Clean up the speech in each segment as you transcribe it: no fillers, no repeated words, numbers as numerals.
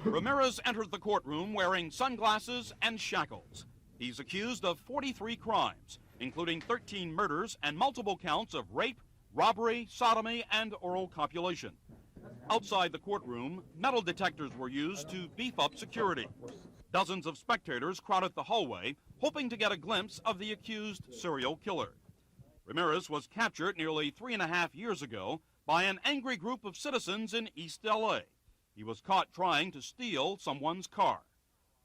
Ramirez entered the courtroom wearing sunglasses and shackles. He's accused of 43 crimes, including 13 murders and multiple counts of rape, robbery, sodomy, and oral copulation. Outside the courtroom, metal detectors were used to beef up security. Dozens of spectators crowded the hallway, hoping to get a glimpse of the accused serial killer. Ramirez was captured nearly 3.5 years ago by an angry group of citizens in East LA. He was caught trying to steal someone's car.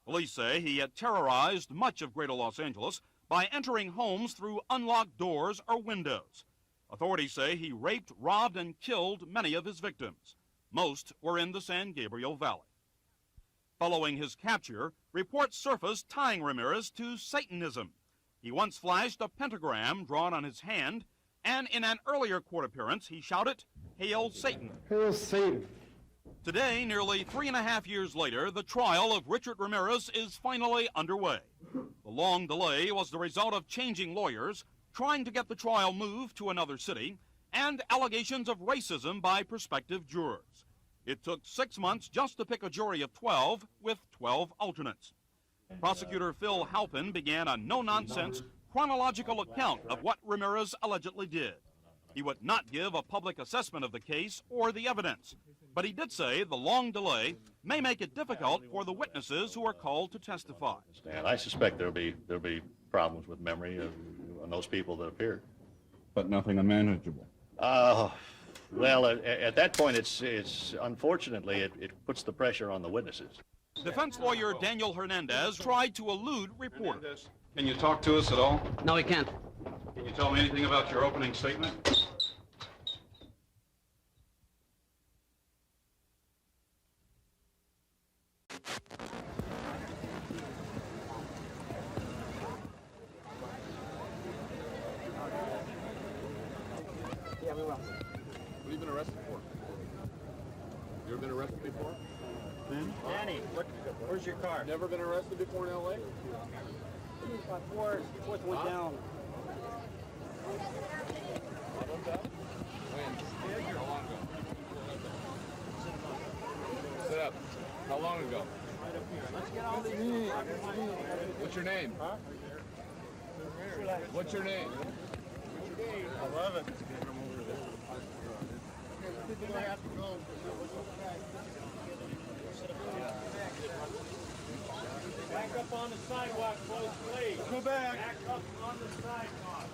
Police say he had terrorized much of Greater Los Angeles by entering homes through unlocked doors or windows. Authorities say he raped, robbed, and killed many of his victims. Most were in the San Gabriel Valley. Following his capture, reports surfaced tying Ramirez to Satanism. He once flashed a pentagram drawn on his hand, and in an earlier court appearance, he shouted, "Hail Satan." Hail Satan. Today, nearly 3.5 years later, the trial of Richard Ramirez is finally underway. The long delay was the result of changing lawyers, trying to get the trial moved to another city, and allegations of racism by prospective jurors. It took 6 months just to pick a jury of 12, with 12 alternates. Prosecutor Phil Halpin began a no-nonsense, chronological account of what Ramirez allegedly did. He would not give a public assessment of the case or the evidence, but he did say the long delay may make it difficult for the witnesses who are called to testify. And I suspect there'll be problems with memory on those people that appeared. But nothing unmanageable. Well, at that point, it's unfortunately it puts the pressure on the witnesses. Defense lawyer Daniel Hernandez tried to elude reporters. Can you talk to us at all? No, we can't. Can you tell me anything about your opening statement? Yeah, we will. What have you been arrested for? You ever been arrested before? Danny, where's your car? Never been arrested before in L.A.? Fourth one down. When? How long ago? Sit up. How long ago? Let's get all these. What's your name? Huh? What's your name? 11. Back up on the sidewalk, folks, please. Go back. Back up on the sidewalk.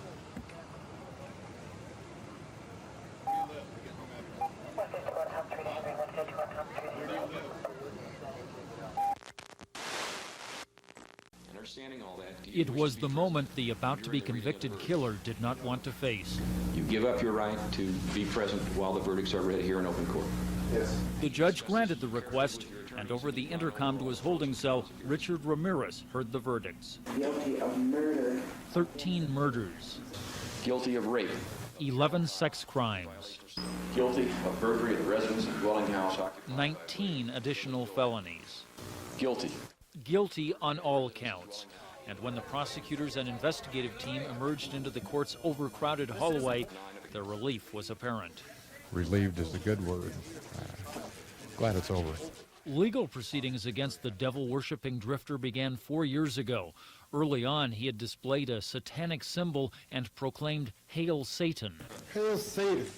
Understanding all that, It was the moment the about-to-be-convicted killer did not want to face. you give up your right to be present while the verdicts are read here in open court. Yes. The judge granted the request, and over the intercom to his holding cell, Richard Ramirez heard the verdicts. Guilty of murder. 13 murders, Guilty of rape. 11 sex crimes, Guilty of burglary of the residence and dwelling house. 19 additional felonies. Guilty. Guilty on all counts. And when the prosecutors and investigative team emerged into the court's overcrowded hallway, their relief was apparent. Relieved is a good word. Glad it's over. Legal proceedings against the devil-worshipping drifter began 4 years ago. Early on, he had displayed a satanic symbol and proclaimed, "Hail Satan." Hail Satan.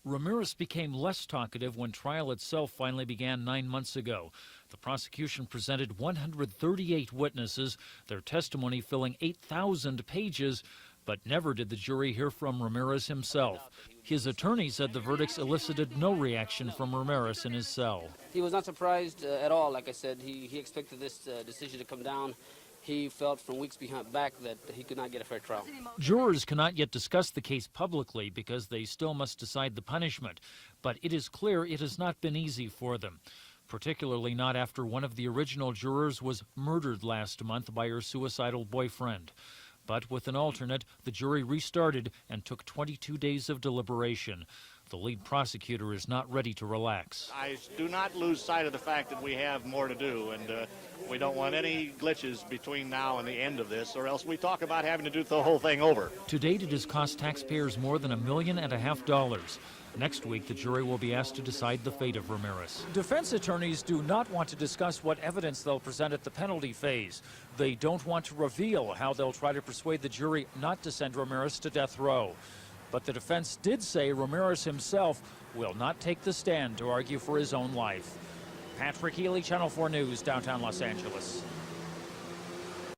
Ramirez became less talkative when trial itself finally began 9 months ago. The prosecution presented 138 witnesses, their testimony filling 8,000 pages, but never did the jury hear from Ramirez himself. His attorney said the verdicts elicited no reaction from Ramirez in his cell. He was not surprised at all. Like I said, he expected this decision to come down. He felt from weeks back that he could not get a fair trial. Jurors cannot yet discuss the case publicly because they still must decide the punishment, but it is clear it has not been easy for them, particularly not after one of the original jurors was murdered last month by her suicidal boyfriend. But with an alternate, the jury restarted and took 22 days of deliberation. The lead prosecutor is not ready to relax. I do not lose sight of the fact that we have more to do, and we don't want any glitches between now and the end of this, or else we talk about having to do the whole thing over. To date, it has cost taxpayers more than $1.5 million. Next week, the jury will be asked to decide the fate of Ramirez. Defense attorneys do not want to discuss what evidence they'll present at the penalty phase. They don't want to reveal how they'll try to persuade the jury not to send Ramirez to death row. But the defense did say Ramirez himself will not take the stand to argue for his own life. Patrick Healy, Channel 4 News, downtown Los Angeles.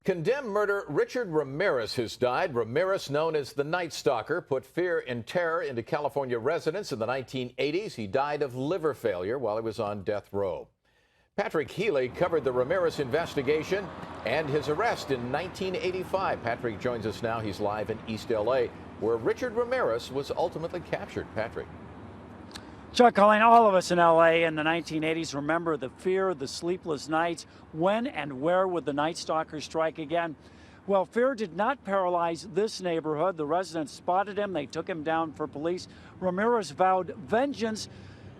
Condemned murderer Richard Ramirez has died. Ramirez, known as the Nightstalker, put fear and terror into California residents in the 1980s. He died of liver failure while he was on death row. Patrick Healy covered the Ramirez investigation and his arrest in 1985. Patrick joins us now. He's live in East L.A., where Richard Ramirez was ultimately captured. Patrick. Chuck, Colleen, all of us in L.A. in the 1980s remember the fear, the sleepless nights. When and where would the Nightstalker strike again? Well, fear did not paralyze this neighborhood. The residents spotted him. They took him down for police. Ramirez vowed vengeance.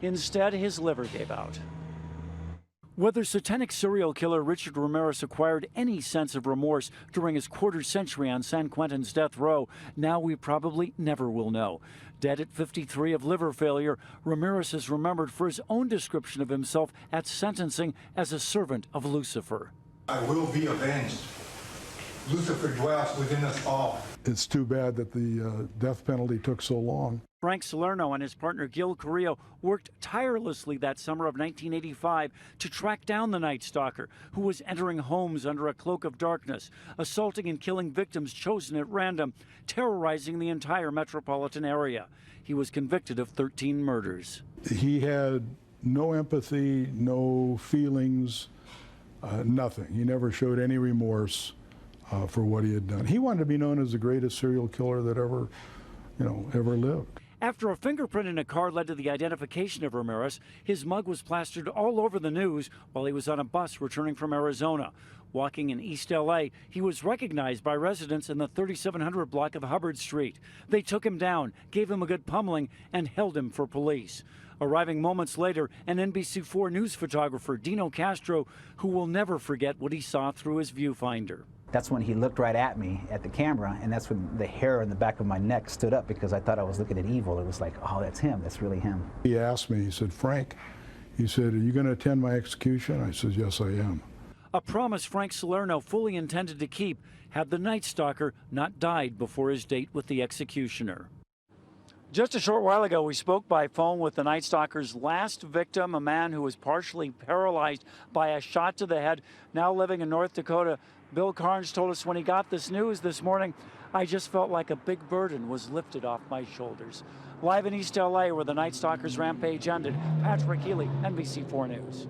Instead, his liver gave out. Whether satanic serial killer Richard Ramirez acquired any sense of remorse during his quarter century on San Quentin's death row, now we probably never will know. Dead at 53 of liver failure, Ramirez is remembered for his own description of himself at sentencing as a servant of Lucifer. I will be avenged. Lucifer dwells within us all. It's too bad that the death penalty took so long. Frank Salerno and his partner Gil Carrillo worked tirelessly that summer of 1985 to track down the Nightstalker, who was entering homes under a cloak of darkness, assaulting and killing victims chosen at random, terrorizing the entire metropolitan area. He was convicted of 13 murders. He had no empathy, no feelings, nothing. He never showed any remorse for what he had done. He wanted to be known as the greatest serial killer that ever lived. After a fingerprint in a car led to the identification of Ramirez, his mug was plastered all over the news while he was on a bus returning from Arizona. Walking in East L.A., he was recognized by residents in the 3700 block of Hubbard Street. They took him down, gave him a good pummeling, and held him for police. Arriving moments later, an NBC4 News photographer, Dino Castro, who will never forget what he saw through his viewfinder. That's when he looked right at me at the camera, and that's when the hair on the back of my neck stood up because I thought I was looking at evil. It was like, oh, that's him. That's really him. He asked me, he said, Frank, he said, are you going to attend my execution? I said, yes, I am. A promise Frank Salerno fully intended to keep had the Nightstalker not died before his date with the executioner. Just a short while ago, we spoke by phone with the Nightstalker's last victim, a man who was partially paralyzed by a shot to the head, now living in North Dakota. Bill Carnes told us when he got this news this morning, I just felt like a big burden was lifted off my shoulders. Live in East LA, where the Nightstalker's rampage ended, Patrick Healy, NBC4 News.